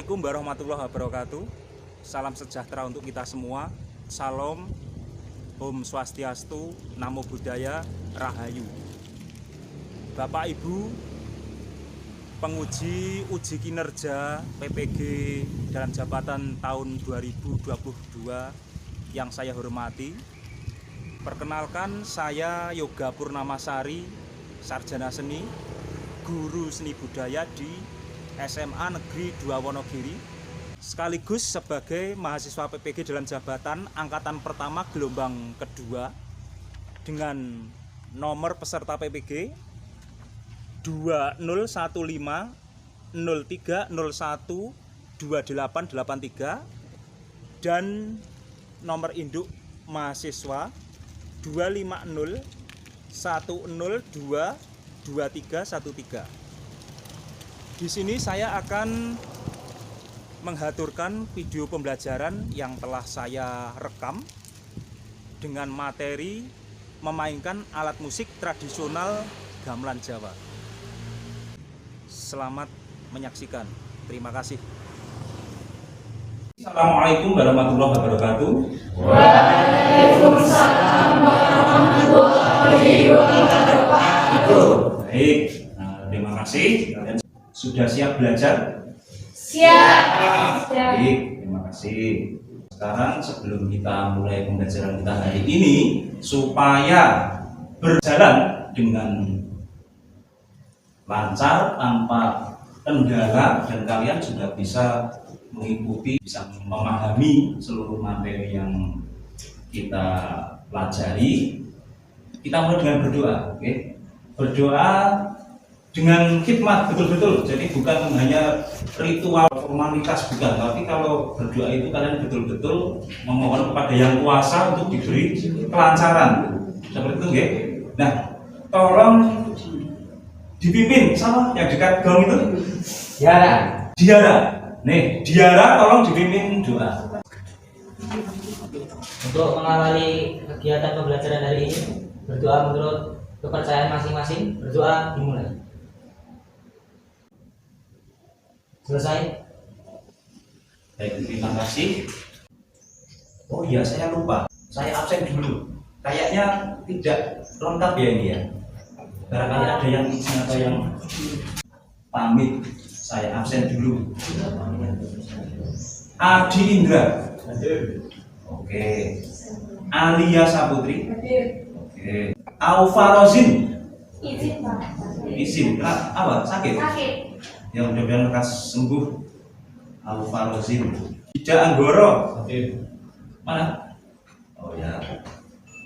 Assalamualaikum warahmatullahi wabarakatuh. Salam sejahtera untuk kita semua. Salam, Om Swastiastu, Namo Buddhaya, Rahayu. Bapak Ibu, penguji uji kinerja PPG dalam jabatan tahun 2022 yang saya hormati. Perkenalkan, saya Yoga Purnamasari, Sarjana Seni, Guru Seni Budaya di SMA Negeri 2 Wonogiri, sekaligus sebagai mahasiswa PPG dalam jabatan angkatan pertama gelombang kedua dengan nomor peserta PPG 201503012883 dan nomor induk mahasiswa 25010221313. Di sini saya akan mengaturkan video pembelajaran yang telah saya rekam dengan materi memainkan alat musik tradisional gamelan Jawa. Selamat menyaksikan. Terima kasih. Assalamualaikum warahmatullahi wabarakatuh. Waalaikumsalam warahmatullahi wabarakatuh. Baik, terima kasih. Kalian sudah siap belajar? Siap. Baik, terima kasih. Sekarang sebelum kita mulai pembelajaran kita hari ini, supaya berjalan dengan lancar tanpa kendala dan kalian juga bisa mengikuti, bisa memahami seluruh materi yang kita pelajari, kita mulai dengan berdoa. Oke? Berdoa dengan khidmat betul-betul, jadi bukan hanya ritual formalitas, bukan, tapi kalau berdoa itu kalian betul-betul memohon kepada yang kuasa untuk diberi kelancaran, seperti itu, oke? Nah, tolong dipimpin sama yang dekat gong itu. Diara. Nih, Diara tolong dipimpin doa. Untuk mengawali kegiatan pembelajaran hari ini, berdoa menurut kepercayaan masing-masing. Berdoa dimulai. Selesai. Baik, terima kasih. Oh iya, saya lupa. Saya absen dulu. Kayaknya tidak lengkap ya ini ya. Barangkali ada yang izin atau yang pamit. Saya absen dulu. Adi Indra. Oke. Alia Saputri. Oke. Aufa Rozin. Izin, Pak. Izin. Apa? Sakit? Sakit. Ya mudah-mudahan lekas sembuh. Aufa Rozin. Ida Anggoro. Mana? Oh ya.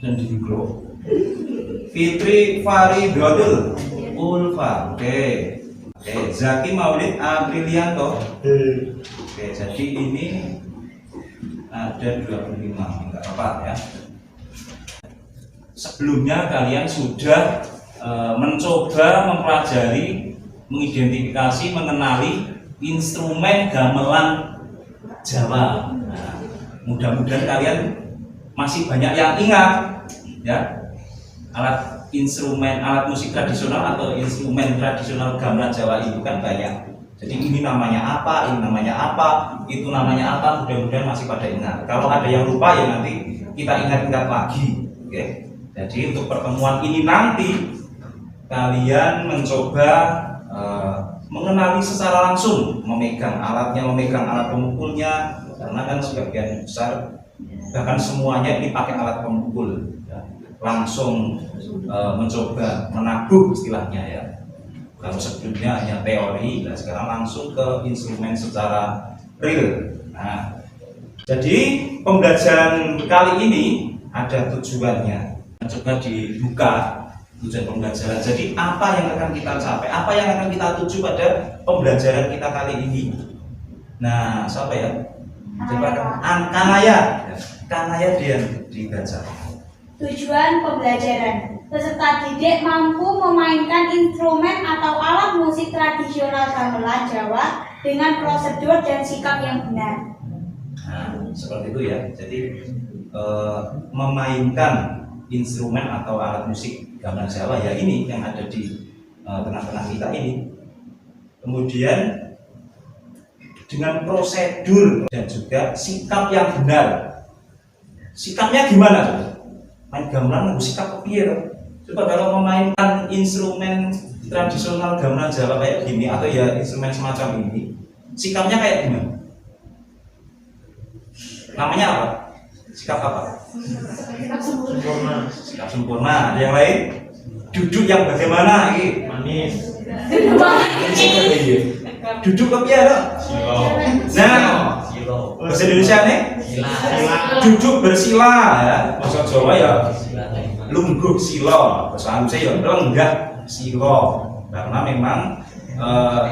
Dan di grup. Fitri Faridotul Ulfa. Oke. Zaki Maulid Aprilianto. Oke, jadi ini ada 25, enggak apa ya. Sebelumnya kalian sudah mencoba mempelajari, mengidentifikasi, mengenali instrumen gamelan Jawa. Nah, mudah-mudahan kalian masih banyak yang ingat ya. Alat musik tradisional atau instrumen tradisional gamelan Jawa itu kan banyak. Jadi ini namanya apa, ini namanya apa, itu namanya apa. Mudah-mudahan masih pada ingat. Kalau ada yang lupa ya nanti kita ingat-ingat lagi. Oke. Jadi untuk pertemuan ini nanti kalian mencoba mengenali secara langsung, memegang alatnya, memegang alat pemukulnya, karena kan sebagian besar bahkan semuanya ini pakai alat pemukul. Langsung mencoba menabuh istilahnya ya. Kalau sebelumnya hanya teori, nah sekarang langsung ke instrumen secara real. Nah, jadi pembelajaran kali ini ada tujuannya. Coba dibuka tujuan pembelajaran. Jadi apa yang akan kita capai? Apa yang akan kita tuju pada pembelajaran kita kali ini? Nah, siapa ya? Coba Kanaya. Kanaya dia dibaca. Tujuan pembelajaran: peserta didik mampu memainkan instrumen atau alat musik tradisional gamelan Jawa dengan prosedur dan sikap yang benar. Nah, seperti itu ya. Jadi memainkan instrumen atau alat musik gamelan Jawa ya ini yang ada di tengah-tengah kita ini. Kemudian dengan prosedur dan juga sikap yang benar. Sikapnya gimana? Main gamelan sikap kepiye? Coba kalau memainkan instrumen tradisional gamelan Jawa kayak gini atau ya instrumen semacam ini, sikapnya kayak gimana? Namanya apa? Sikap apa? Sempurna. Sikap sempurna. Yang lain? Duduk yang bagaimana? Ini Manis. duduk kepiye dong? Nah, Silo. bahasa Indonesia nih? Sila. Duduk bersila ya. Bahasa Jawa ya Sila. lungguh sila. Bahasa Indonesia ya lenggah sila. Karena memang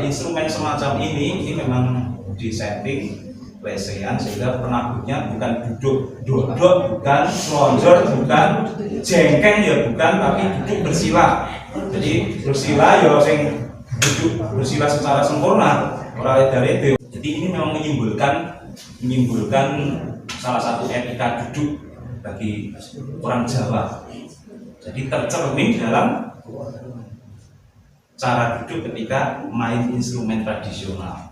instrumen semacam ini memang disetting lesehan sehingga penabutnya bukan duduk duduk, bukan selonjor, bukan jengkeng ya bukan, tapi duduk bersila. Jadi bersila ya sing duduk bersila secara sempurna ora dari itu. Jadi ini memang menyimbolkan salah satu etika duduk bagi orang Jawa. Jadi tercermin dalam cara duduk ketika main instrumen tradisional.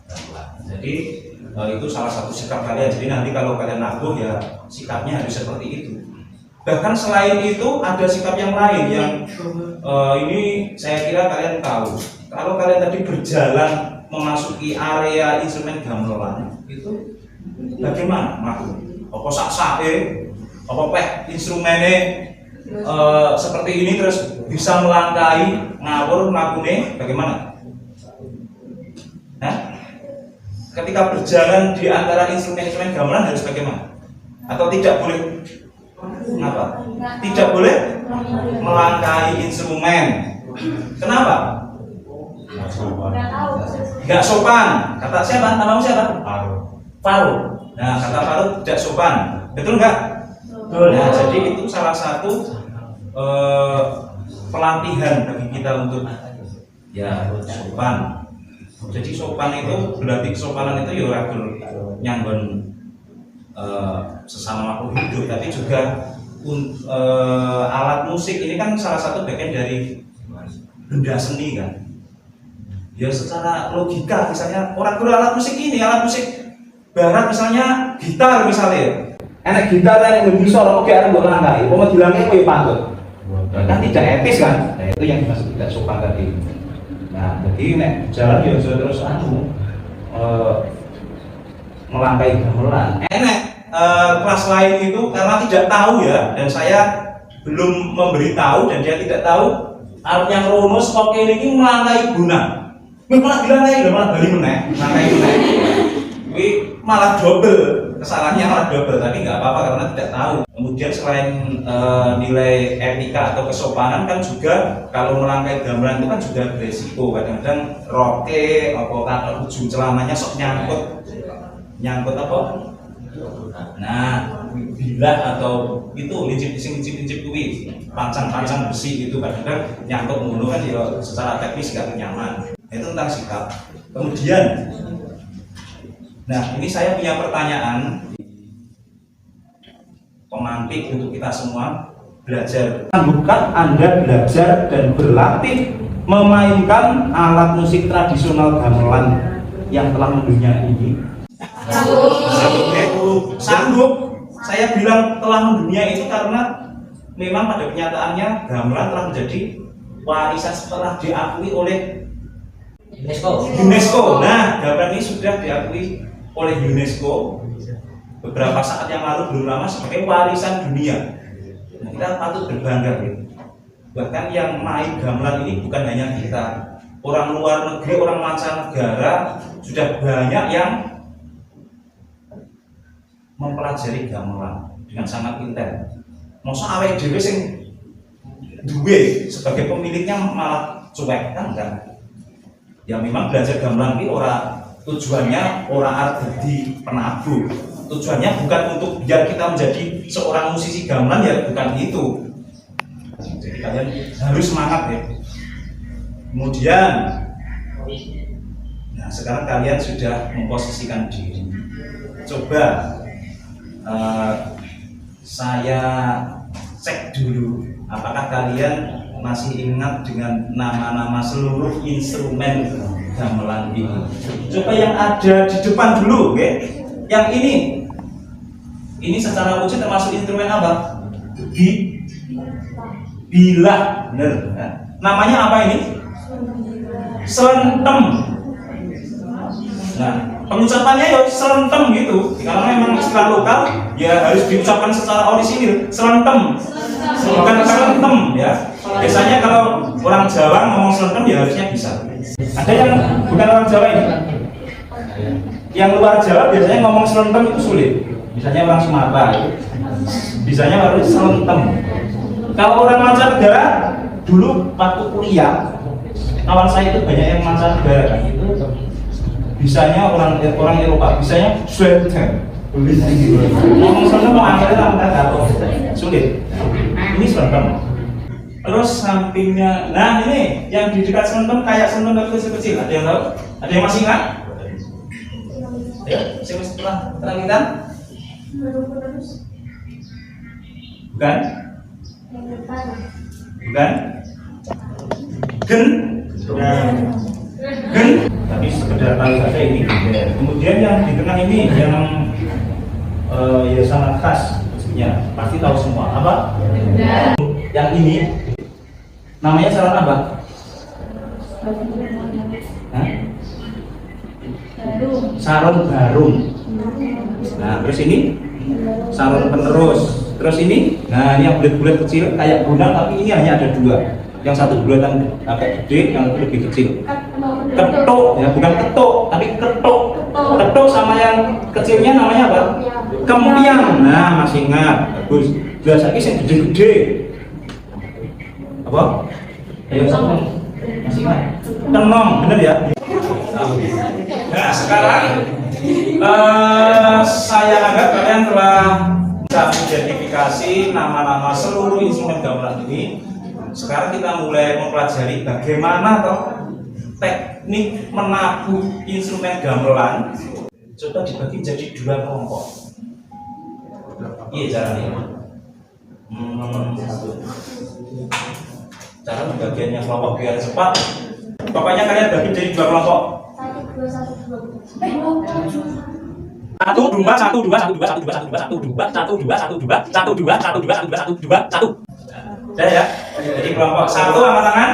Jadi itu salah satu sikap kalian. Jadi nanti kalau kalian nabuh ya sikapnya harus seperti itu. Bahkan selain itu ada sikap yang lain yang ini saya kira kalian tahu. Kalau kalian tadi berjalan memasuki area instrumen gamelan itu bagaimana nabuh? Apa sak-sake? Apa peh instrumennya seperti ini terus bisa melangkahi ngawur mlakune bagaimana? Hah? Ketika berjalan di antara instrumen-instrumen gamelan harus bagaimana? Atau tidak boleh? Kenapa? Tidak boleh melangkahi instrumen. Kenapa? Tidak sopan. Kata siapa? Namamu siapa? Faru. Nah, kata Faru tidak sopan. Betul nggak? Nah, jadi itu salah satu pelatihan bagi kita untuk ya sopan. Jadi sopan itu berarti kesopanan itu ya ora nyanggon sesama makhluk hidup, tapi juga alat musik ini kan salah satu bagian dari benda seni kan. Ya secara logika misalnya orang alat musik ini, alat musik barat misalnya gitar misalnya. Enak gitar enak bisa oke arep mbok langkai, apa dilangkai kowe pantut. Kan tidak etis kan? Nah, itu yang dimaksud tidak sopan tadi. Nah, jadi nek jalan ya terus melangkai gamelan. Enak kelas lain itu karena tidak tahu ya, dan saya belum memberitahu dan dia tidak tahu artinya kronos kok ini melangkai guna. Malah dilangkai, malah bali meneh, melangkai meneh. Kuwi malah double, kesalahannya malah double, tapi nggak apa-apa karena tidak tahu. Kemudian selain nilai etika atau kesopanan kan juga kalau melangkai gamelan itu kan juga beresiko. Kadang-kadang roke kata ujung celananya sok nyangkut apa? Nah, bilah atau itu lincip kuwi pancang besi itu kadang-kadang nyangkut ngono kan ya secara teknis nggak nyaman. Itu tentang sikap. Kemudian nah, ini saya punya pertanyaan pemantik untuk kita semua belajar. Bukan Anda belajar dan berlatih memainkan alat musik tradisional gamelan yang telah mendunia ini? Sanggup. Saya bilang telah mendunia itu karena memang pada kenyataannya gamelan telah menjadi warisan setelah diakui oleh UNESCO. Nah, gamelan ini sudah diakui oleh UNESCO beberapa saat yang lalu, belum lama, sebagai warisan dunia. Nah, kita patut berbangga ya. Bahkan yang main gamelan ini bukan hanya kita, orang luar negeri, orang mancanegara sudah banyak yang mempelajari gamelan dengan sangat intens. Masa awake dhewe sing duwe sebagai pemiliknya malah cuek kan enggak? Ya memang belajar gamelan ini tujuannya ora arep dadi penabuh. Tujuannya bukan untuk biar kita menjadi seorang musisi gamelan, ya bukan itu. Jadi kalian harus semangat ya. Kemudian nah sekarang kalian sudah memposisikan diri. Coba saya cek dulu apakah kalian masih ingat dengan nama-nama seluruh instrumen gamelan ini. Coba yang ada di depan dulu, oke? Yang ini secara wujud termasuk instrumen apa? Bilah, bener. Nah, namanya apa ini? Selentem. Nah, pengucapannya ya selentem gitu. Karena memang istilah lokal, ya harus diucapkan secara orisinil. Selentem, bukan selentem ya. Biasanya kalau orang Jawa ngomong selentem ya harusnya bisa. Ada yang bukan orang Jawa ini? Yang luar Jawa biasanya ngomong selentem itu sulit. Misalnya orang Sumatera itu, bisanya harus selentem. Kalau orang mancanegara dulu waktu kuliah, kawan saya itu banyak yang mancanegara kan itu bisanya orang Eropa, bisanya selentem. Ngomong selentem mau akhirnya kata sulit. Ini selentem. Terus sampingnya, nah ini yang di dekat selentem kayak selentem tapi kecil-kecil. Ada yang tahu? Ada yang masih ingat? Ya, siapa setelah terangkan? Bukan? Bukan? Gen? Gen? Tapi sekedar tahu saja ini. Kemudian yang di tengah ini yang ya sangat khas, maksudnya pasti tahu semua. Apa? Yang ini namanya saran apa? Hah? Saron barum. Nah, terus ini saron penerus. Terus ini, nah ini yang bulat-bulat kecil kayak gunang tapi ini hanya ada dua. Yang satu bulatan agak gede, yang satu lebih kecil. Ketuk, ya bukan ketuk, tapi ketuk. Ketuk sama yang kecilnya namanya apa? Kempiang. Nah, masih ingat. Bagus. Biasanya yang gede-gede. Apa? Ayo sama. Masih ingat? Kenong, bener ya? Nah, sekarang saya anggap kalian telah bisa mengidentifikasi nama-nama seluruh instrumen gamelan ini. Sekarang kita mulai mempelajari bagaimana toh teknik menabuh instrumen gamelan. Coba dibagi jadi dua kelompok. Iya caranya. Cara pembagiannya kelompok biar cepat. Pokoknya kalian bagi jadi dua kelompok. 1, 2, 1, 2, 1, 2, 1, 2, 1, 2, 1, 2, 1, 2, 1, 2, 1, 2, 1, 2. Udah ya. Jadi kelompok 1 angkat tangan.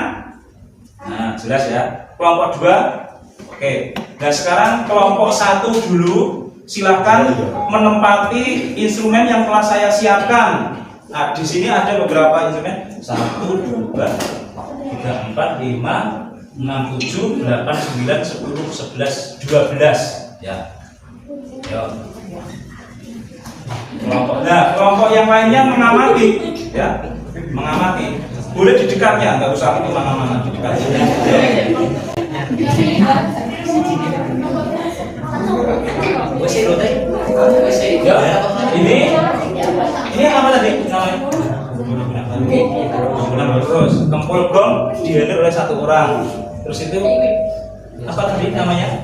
Nah, jelas ya. Kelompok 2. Oke. Nah, sekarang kelompok 1 dulu. Silahkan menempati instrumen yang telah saya siapkan. Nah, di sini ada beberapa instrumen. 1, 2, 3, 4, 5, 6, 7, 8, 9, 10, 11, 12. Ya. Yo. Kelompok yang lainnya mengamati, ya, mengamati. Boleh di dekatnya, nggak usah itu mana-mana di dekatnya. Ya, ini apa tadi namanya? Terus kempul gong dihandle oleh satu orang. Terus itu apa tadi namanya?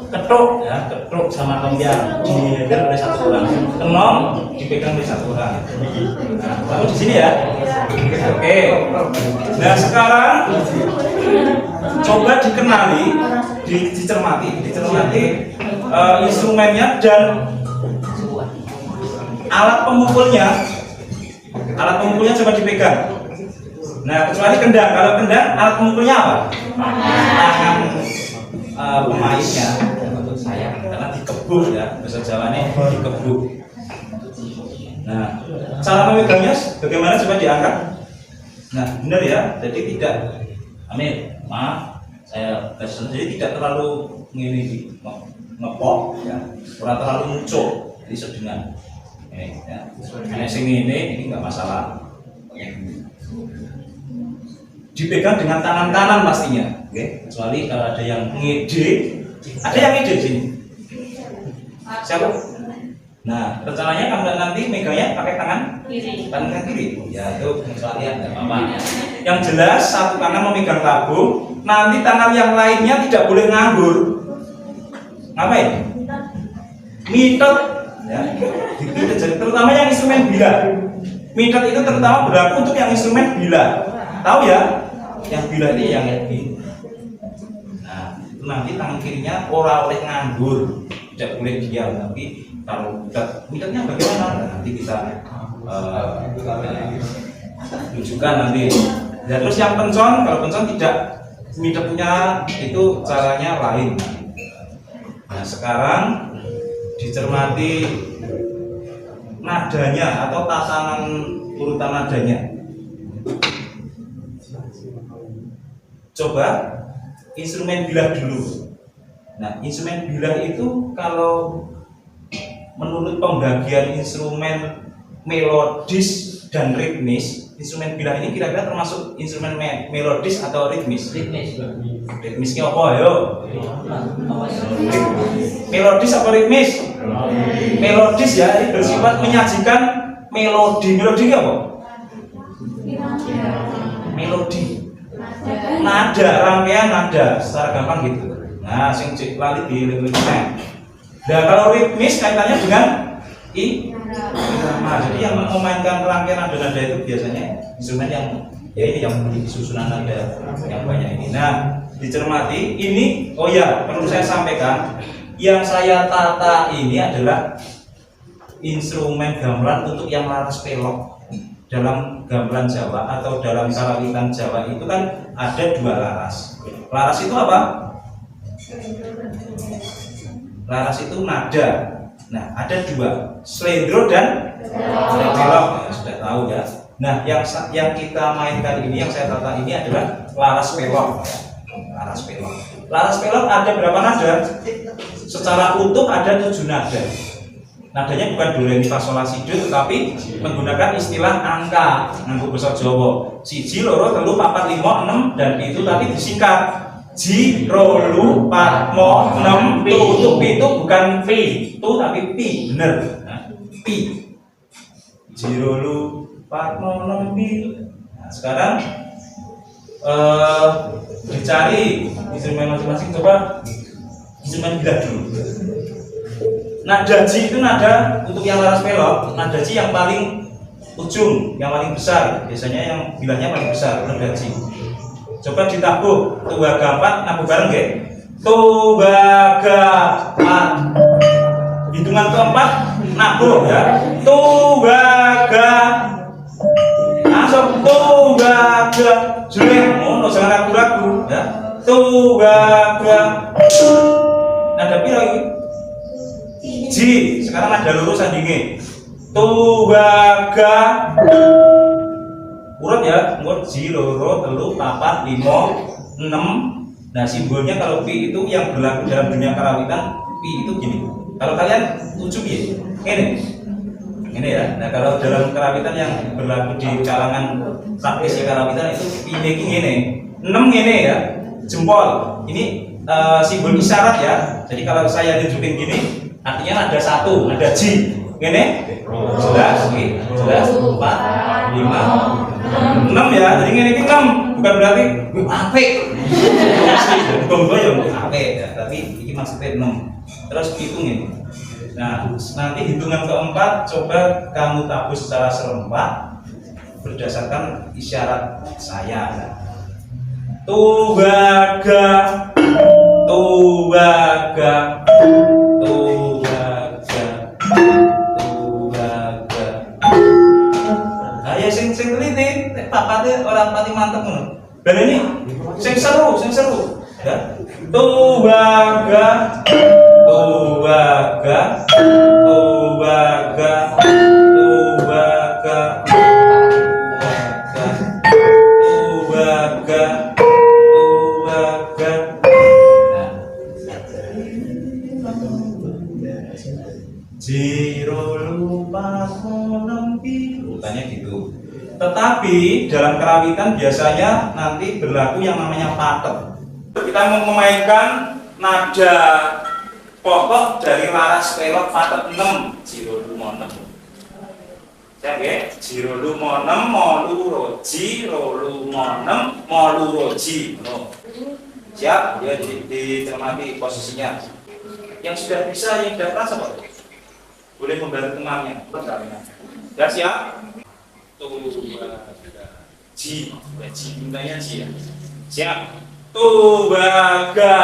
Ketuk, ya, ketuk sama kempiang dihandle oleh satu orang. Kenong dipegang oleh satu orang. Nah, kamu di sini ya. Oke. Nah, sekarang coba dikenali, dicermati instrumennya dan alat pemukulnya. Alat pemukulnya coba dipegang. Nah, kecuali kendang. Kalau kendang, alat pemukulnya apa? Tangan pemainnya. Menurut saya, karena dikebuk ya, bahasa Jawanya dikebuk. Nah, cara memegangnya bagaimana? Coba diangkat. Nah, benar ya. Jadi tidak, amin. Maaf, saya jadi tidak terlalu ngini ngepok, ya, kurang terlalu muncul, jadi sedengan. Ini, ya. Ini nggak masalah. Dipegang dengan tangan kanan pastinya, oke? Kecuali kalau ada yang ngide, ada yang ngide sini. Siapa? Nah, rencananya kamu nanti megangnya pakai tangan kiri. Ya itu pengecualian, nggak apa-apa. Yang jelas satu tangan memegang tabung, nanti tangan yang lainnya tidak boleh nganggur. Ngapain? Mitet, ya. Terutama yang instrumen bila. Mitet itu terutama berlaku untuk yang instrumen bila. Tahu ya? Yang bila ini yang ini. Nah, nanti tangan kirinya ora oleh nganggur, tidak boleh diam. Tapi kalau midetnya bagaimana? Nah, nanti kita tunjukkan nanti. Ya, terus yang pencon, kalau pencon tidak midetnya itu caranya lain. Nah, sekarang dicermati nadanya atau tatanan urutan nadanya. Coba instrumen bilah dulu. Nah, instrumen bilah itu kalau menurut pembagian instrumen melodis dan ritmis, instrumen bilah ini kira-kira termasuk instrumen melodis atau ritmis? Ritmis. Ritmisnya apa ayo? Melodis apa ritmis? Melodis ya, ini bersifat menyajikan melodi. Melodi apa? Melodi. Nada, rangkaian nada, secara gampang gitu. Nah, sing cek lali di liriknya. Nah, kalau ritmis kaitannya dengan irama. Jadi yang memainkan rangkaian nada-nada itu biasanya instrumen yang ya ini yang memiliki susunan nada yang banyak ini. Nah, dicermati ini, oh ya, perlu saya sampaikan, yang saya tata ini adalah instrumen gamelan untuk yang laras pelok. Dalam gamelan Jawa atau dalam karawitan Jawa itu kan ada dua laras. Laras itu apa? Laras itu nada. Nah, ada dua, slendro dan pelok. Ya, sudah tahu ya. Nah, yang kita mainkan ini, yang saya tata ini adalah laras pelok. Laras pelok. Laras pelok ada berapa nada? Secara utuh ada 7 nada. Nadanya bukan do re mi fa sol la si do, tetapi menggunakan istilah angka nganggo basa Jawa. 1 2 3 4 5 6 dan itu tadi disingkat ji ro lu pat mo 6 tu untuk pi itu bukan pi tu tapi pi, bener. Nah, pi ji ro lu pat mo 6 pi. Nah, sekarang dicari instrumen masing-masing, coba instrumen bilah dulu. Nada ji itu nada untuk yang laras pelok, nada ji yang paling ujung, yang paling besar, biasanya yang bilahnya paling besar, nada ji. Coba ditabuh, tubaga 4, nabuh bareng nggih. Tubaga 4. Hitungan keempat, nabuh ya. Tubaga. Langsung tubaga. Jreng, ngono jangan ragu-ragu ya. Tubaga. Nada piro iki? Ji, sekarang ada lurus sandinge. Tubaga. Urut ya, urut ji, loro, telu, papat, 5, 6. Nah, simbolnya kalau pi itu yang berlaku dalam dunia karawitan, pi itu gini. Kalau kalian tujuh piye? Ini ya. Nah, kalau dalam karawitan yang berlaku di kalangan praktisi karawitan itu pi ini gini. 6 gini ya. Jempol. Ini simbol isyarat ya. Jadi kalau saya tunjukin gini, artinya ada 1, ada ji. Gini? Jelas, jelas. 4, 5, 6 ya. Jadi gini 6 bukan berarti apik. Gonggo ya apik ya, tapi ini maksudnya 6. Terus hitung ini. Nah, nanti hitungan keempat coba kamu tabuh secara serempak berdasarkan isyarat saya. Tubaga, tubaga, tubaga, tubaga. Ayo sing teliti, papate orang pati mantep ngono. Dan ini sing seru ya. Tubaga, tubaga, tubaga, tubaga, tubaga, tubaga. Jiro lupa konempi, urutannya gitu. Tetapi dalam karawitan biasanya nanti berlaku yang namanya patet. Kita mau memainkan nada pokok dari laras pelok patet 6. Jiro lumo 6. Oke, jiro lumo 6 molu roji, lumo 6 molu roji. Siap? Ya dicermati posisinya. Yang sudah bisa, yang sudah terasa Pak, boleh membantu temannya. Ya siap? Tubaga ji, ji bintangnya ji ya. Siap. Tubaga.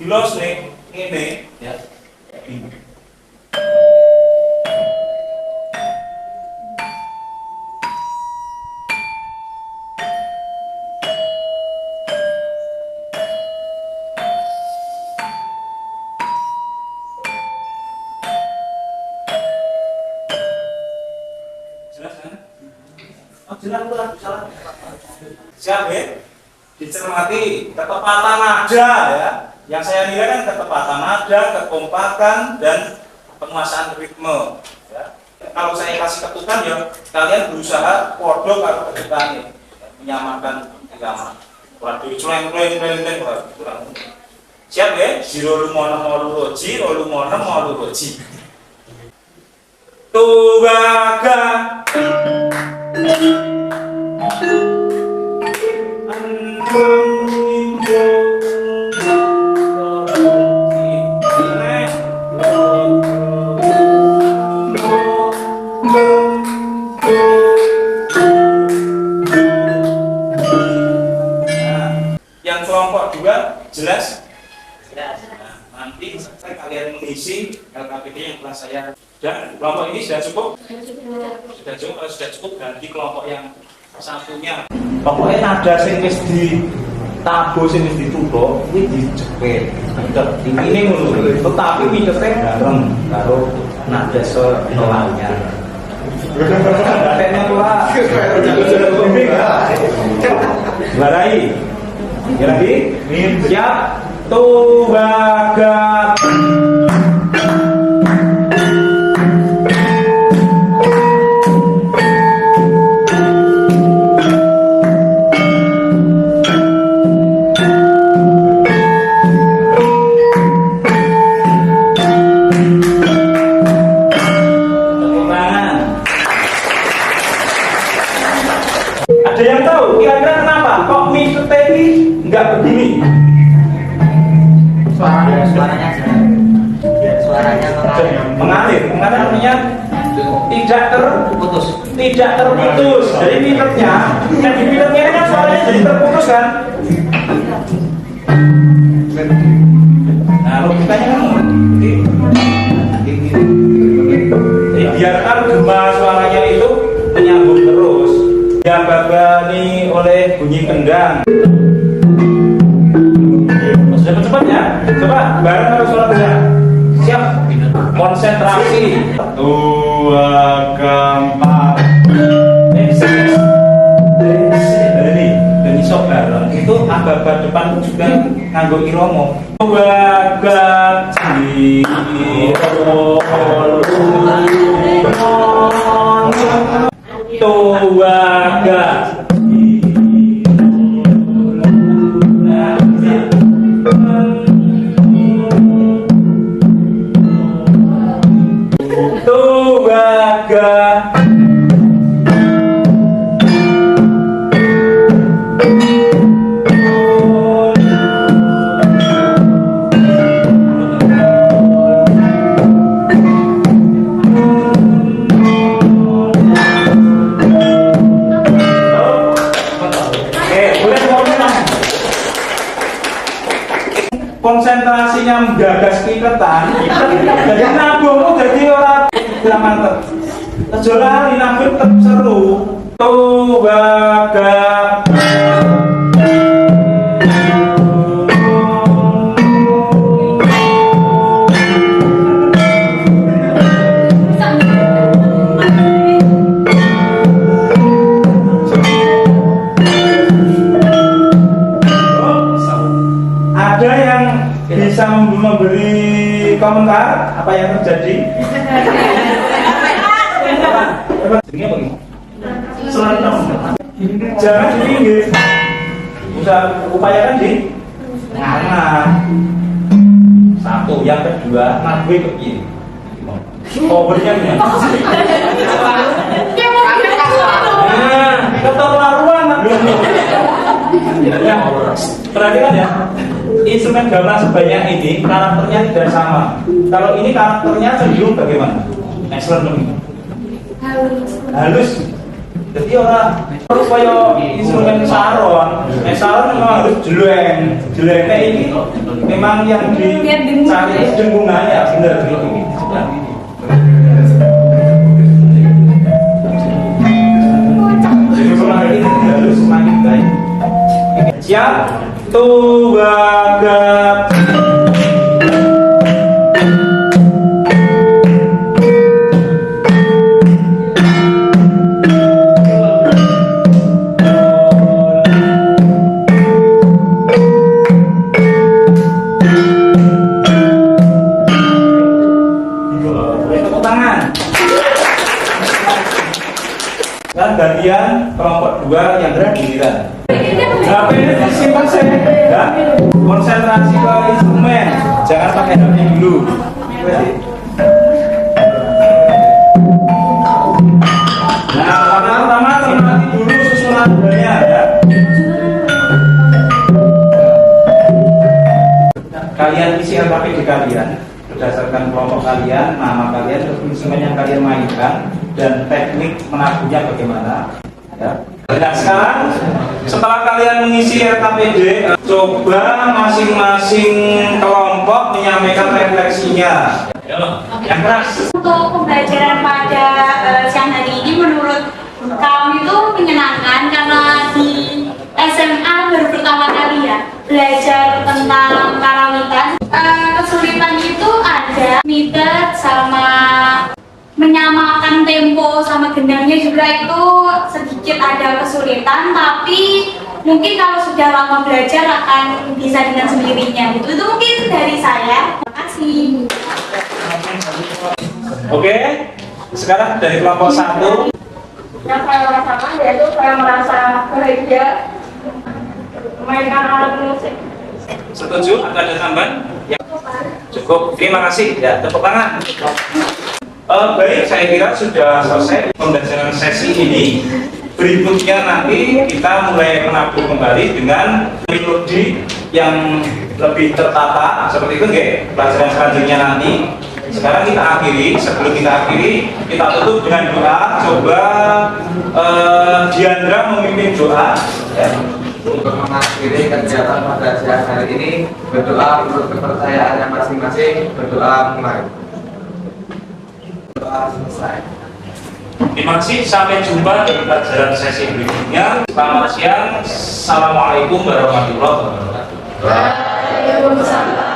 Los nih, ini ya. Jelas kan? Oh, jelas lah, salah. Siap ya? Dicermati ketepatan nada ya. Yang saya nilai kan ketepatan nada, kekompakan, dan penguasaan ritme. Ya. Kalau saya kasih ketukan ya, kalian berusaha podo kalau ketukannya, menyamakan irama. Waduh, kurang. Siap ya? Jiro lumono molu roji, rolu mono molu roji. Tubaga. Yang kelompok 2 jelas? Nah, nanti kalian mengisi LKPD yang telah saya. Dan kelompok ini sudah cukup? Sudah cukup. Kalau sudah cukup ganti kelompok yang satunya. Pokoknya nada sing wis ditabuh sing wis dituthuk iki dijepit. Ini ngono. Tetapi mikete bareng karo nada senolanya. Barai. Ya lagi? Siap. Tubaga. Ada yang tahu kira-kira kenapa kok mie steki nggak begini? Suaranya Mengalir artinya tidak terputus. Jadi pilotnya, yang di pilotnya ini kan suaranya jadi terputus kan? Nah, logikanya kan biarkan gema suaranya itu menyambung terus. Diabagani oleh bunyi kendang. Cepat-cepat ya. Coba bareng harus suara besar. Siap. Konsentrasi. 2 4. Dari sok bareng itu ababa depan juga nganggo iromo. 2 gaji. Tuwaga. Tuwaga. Konsentrasinya menggagas piketan, jadi nabung jadi orang tidak mantep. Terjual nabung tetap seru. Tuwaga. Ada yang bisa memberi komentar apa yang terjadi? Jangan di pinggir, upayakan di tengah. Satu, yang kedua, nabui ke kiri. Powernya gimana? keterlaluan. Ya, perhatikan ya. Instrumen gamelan sebanyak ini karakternya tidak sama. Kalau ini karakternya cenderung bagaimana? Excellent. Halus. Jadi orang harus kayak instrumen saron. Saron memang harus jeleng. Jelengnya ini memang yang dicari dengungannya, benar ini. Jadi semakin halus semakin baik. Siap, tuwagap. Dan bagian kelompok 2 yang giliran. HP ini simpan saya, ya. Konsentrasi ke instrumen, jangan pakai HP dulu. Nah, pertama cermati dulu susunan nadanya, ya. Kalian isi LKPD kalian berdasarkan kelompok kalian, nama kalian, terus instrumen yang kalian mainkan, dan teknik menabuhnya bagaimana, ya. Nah sekarang setelah kalian mengisi RKPD, coba masing-masing kelompok menyampaikan refleksinya. Yang keras. Untuk pembelajaran pada siang hari ini menurut kami itu menyenangkan karena di SMA baru pertama kali ya belajar tentang karawitan. Kesulitan itu ada meter sama menyamakan tempo sama gendangnya juga itu sedikit ada kesulitan, tapi mungkin kalau sudah lama belajar akan bisa dengan sendirinya gitu. Itu mungkin dari saya. Terima kasih. Oke, sekarang dari kelompok 1. Yang saya rasakan yaitu saya merasa bahagia memainkan alat musik. Setuju? Ada tambahan? Ya. Cukup. Terima kasih. Ya, tepuk tangan. Baik, saya kira sudah selesai pembelajaran sesi ini. Berikutnya nanti kita mulai menabuh kembali dengan melodi yang lebih tertata seperti itu, nggih. Pelajaran selanjutnya nanti. Sekarang kita akhiri. Sebelum kita akhiri, kita tutup dengan doa. Coba Diandra memimpin doa. Ya. Untuk mengakhiri kegiatan pada siang hari ini, berdoa menurut kepercayaannya masing-masing. Berdoa mulai. Selesai. Terima kasih, sampai jumpa di pelajaran sesi berikutnya. Selamat siang, assalamualaikum warahmatullahi wabarakatuh. Waalaikumsalam.